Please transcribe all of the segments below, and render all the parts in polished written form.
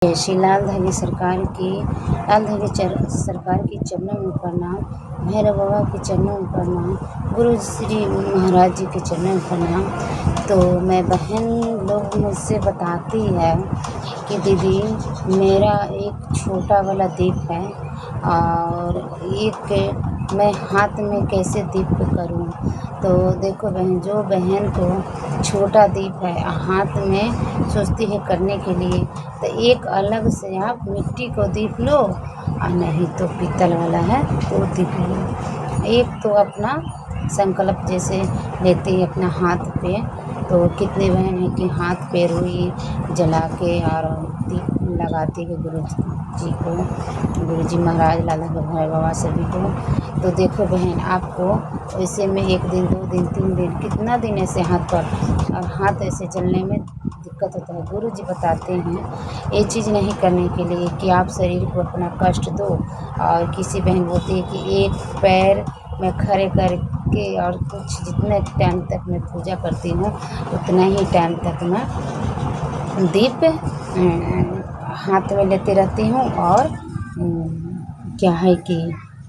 श्री सरकार की चरणों में प्रणाम। भैरव बाबा के चरणों में प्रणाम। गुरु श्री महाराज जी के चरणों में प्रणाम। तो मैं बहन लोग मुझसे बताती है कि दीदी मेरा एक छोटा वाला दीप है और एक मैं हाथ में कैसे दीप करूं। तो देखो बहन, जो बहन को छोटा दीप है हाथ में सोचती है करने के लिए, तो एक अलग से आप मिट्टी को दीप लो और नहीं तो पीतल वाला है तो दीप लो। एक तो अपना संकल्प जैसे लेते हैं अपना हाथ पे, तो कितने बहन हैं कि हाथ पे रुई जला के और दीप लगाती है गुरु जी को, गुरु जी महाराज लाला भैरव बाबा सभी को। तो देखो बहन, आपको वैसे में 1 दिन 2 दिन 3 दिन कितना दिन ऐसे हाथ पर और हाथ ऐसे चलने में दिक्कत होता है। गुरु जी बताते हैं ये चीज़ नहीं करने के लिए कि आप शरीर को अपना कष्ट दो। और किसी बहन बोलती है कि एक पैर में खड़े करके और कुछ जितने टाइम तक मैं पूजा करती हूँ उतना ही टाइम तक मैं दीप हाथ में लेते रहती हूँ और क्या है कि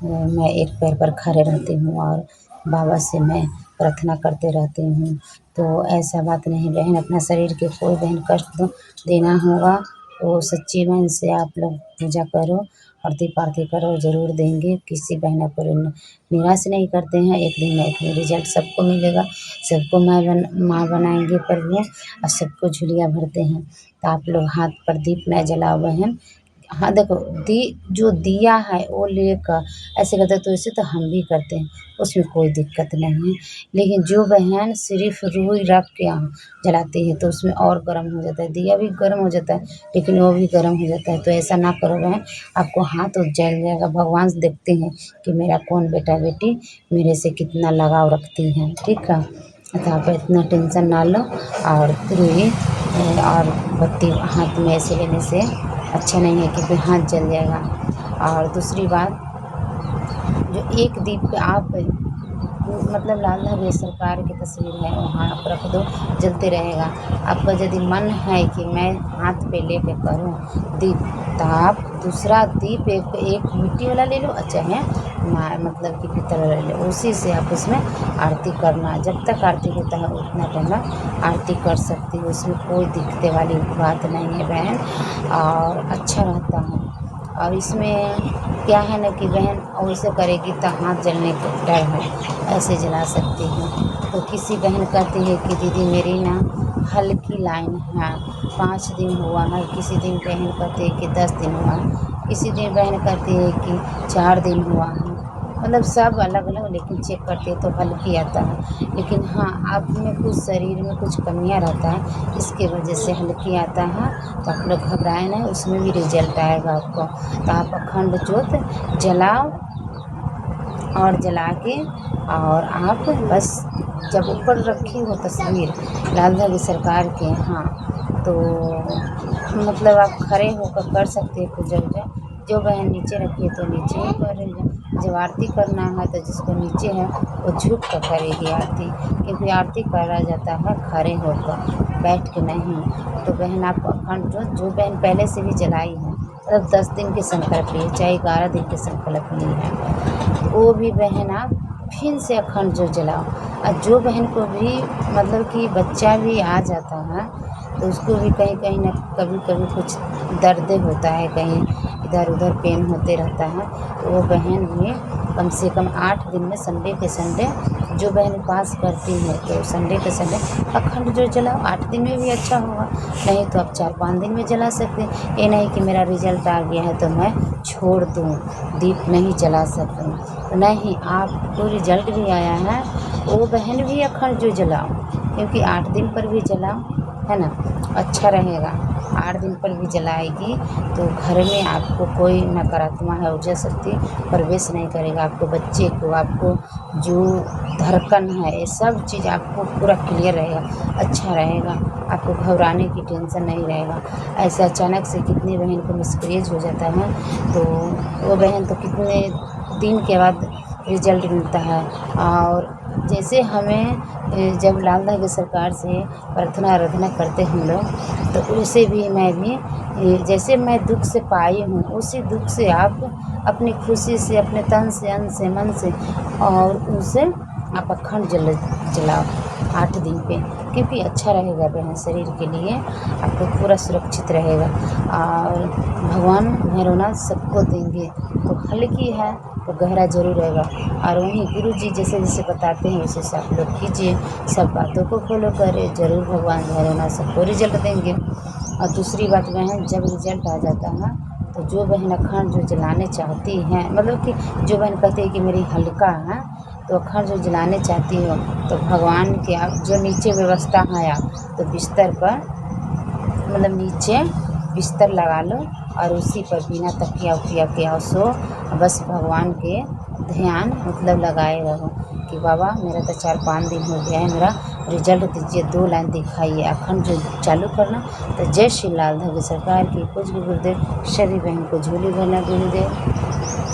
मैं एक पैर पर खड़े रहती हूँ और बाबा से मैं प्रार्थना करते रहती हूँ। तो ऐसा बात नहीं बहन, अपना शरीर के कोई बहन कष्ट देना होगा तो सच्ची मन से आप लोग पूजा करो और दीप आरती करो, ज़रूर देंगे। किसी बहन को निराश नहीं करते हैं। एक दिन ना एक दिन रिजल्ट सबको मिलेगा। सबको माँ बनाएंगे प्रभु और सबको झुलिया भरते हैं। तो आप लोग हाथ पर दीप न जलाओ बहन। हाँ देखो, जो दिया है वो लेकर ऐसे करते तो ऐसे तो हम भी करते हैं, उसमें कोई दिक्कत नहीं है। लेकिन जो बहन सिर्फ रुई रख के जलाती है तो उसमें और गर्म हो जाता है, दिया भी गर्म हो जाता है लेकिन वो भी गर्म हो जाता है। तो ऐसा ना करो बहन, आपको हाथ जल जाएगा। भगवान देखते हैं कि मेरा कौन बेटा बेटी मेरे से कितना लगाव रखती हैं, ठीक है। तो आप इतना टेंशन ना लो। और रुई और बत्ती हाथ में ऐसे लेने से अच्छा नहीं है क्योंकि हाथ जल जाएगा। और दूसरी बात, जो एक दीप पे आप मतलब लाल धरवे सरकार की तस्वीर है वहाँ आप रख दो, जलते रहेगा। आपका यदि मन है कि मैं हाथ पे लेके करूँ दीप, तो आप दूसरा दीप एक मिट्टी वाला ले लो, अच्छा है मतलब कि पीतल वाला ले लो, उसी से आप उसमें आरती करना। जब तक आरती होता है उतना टाइम आरती कर सकती हो, उसमें कोई दिक्कत वाली बात नहीं है बहन, और अच्छा रहता है। और इसमें क्या है ना कि बहन वैसे करेगी तो हाथ जलने का डर है, ऐसे जला सकती है। तो किसी बहन कहती है कि दीदी मेरी ना हल्की लाइन है, 5 दिन हुआ है, किसी दिन बहन कहती है कि 10 दिन हुआ है, किसी दिन बहन कहती है कि 4 दिन हुआ है। मतलब सब अलग अलग, लेकिन चेक करते तो हल्की आता है। लेकिन हाँ, आप में कुछ शरीर में कुछ कमियाँ रहता है, इसके वजह से हल्की आता है। तो आप लोग घबराएं नहीं, उसमें भी रिजल्ट आएगा आपको। तो आप अखंड ज्योत जलाओ और जला के और आप बस जब ऊपर रखी हो तस्वीर लाल धरवे सरकार के, हाँ, तो मतलब आप खड़े होकर कर सकते हैं पूजा वूजा। जो बहन नीचे रखी है तो नीचे ही करेगा। जब आरती करना है तो जिसको नीचे है वो झुक कर करेगी आरती, क्योंकि आरती करा जाता है खड़े होकर, बैठ के नहीं। तो बहन आप अखंड ज्योत जो बहन पहले से भी जलाई है, मतलब 10 दिन के संकल्प लिए चाहे 11 दिन के संकल्प लिए है, वो भी बहन आप फिर से अखंड ज्योत जलाओ। और जो बहन को भी मतलब कि बच्चा भी आ जाता है तो उसको भी कहीं कहीं ना कभी कभी कुछ दर्द होता है, कहीं इधर उधर पेन होते रहता है, तो वो बहन भी कम से कम 8 दिन में संडे के संडे जो बहन उपास करती है तो संडे के संडे अखंड ज्योत जलाओ। 8 दिन में भी अच्छा होगा, नहीं तो आप 4-5 दिन में जला सकते हैं। ये नहीं कि मेरा रिजल्ट आ गया है तो मैं छोड़ दूँ, दीप नहीं जला सकूँ, तो नहीं, आपको रिजल्ट भी आया है वो बहन भी अखंड ज्योत जलाओ, क्योंकि 8 दिन पर भी जलाओ, है ना, अच्छा रहेगा। 8 दिन पर भी जलाएगी तो घर में आपको कोई नकारात्मक है ऊर्जा शक्ति प्रवेश नहीं करेगा। आपको बच्चे को, आपको जो धड़कन है, ये सब चीज़ आपको पूरा क्लियर रहेगा, अच्छा रहेगा। आपको घबराने की टेंशन नहीं रहेगा। ऐसे अचानक से कितनी बहन को मिसकैरेज हो जाता है, तो वो बहन तो कितने दिन के बाद रिजल्ट मिलता है। और जैसे हमें जब लाल धरवे सरकार से प्रार्थना आराधना करते हम लोग, तो उसे भी मैं भी ये जैसे मैं दुःख से पाई हूँ, उसी दुःख से आप अपनी खुशी से, अपने तन से, अन्न से, मन से और उसे आप अखंड जलाओ 8 दिन पे, क्योंकि अच्छा रहेगा बहन शरीर के लिए, आपको पूरा सुरक्षित रहेगा। और भगवान भैरवनाथ सबको देंगे, तो हल्की है तो गहरा ज़रूर रहेगा। और वहीं गुरुजी जैसे जैसे बताते हैं वैसे वैसे आप लोग कीजिए, सब बातों को फॉलो करें, ज़रूर भगवान भैरवनाथ सबको रिजल्ट देंगे। और दूसरी बात बहन, जब रिजल्ट आ जाता है तो जो बहन अखंड जो जलाने चाहती हैं, मतलब कि जो बहन कहती है कि मेरी हल्का है, तो अखंड जो जलाने चाहती हो तो भगवान के आप जो नीचे व्यवस्था है, आप तो बिस्तर पर, मतलब नीचे बिस्तर लगा लो और उसी पर बिना तकिया उकिया के आओ सो, बस भगवान के ध्यान मतलब लगाए रहो कि बाबा मेरा तो 4-5 दिन हो गया है, मेरा रिजल्ट दीजिए, 2 लाइन दिखाइए। अखंड जो चालू करना। तो जय श्री लाल धर्म सरकार की, कुछ भी गुरुदेव सभी बहन को झोली भरना गुरुदेव।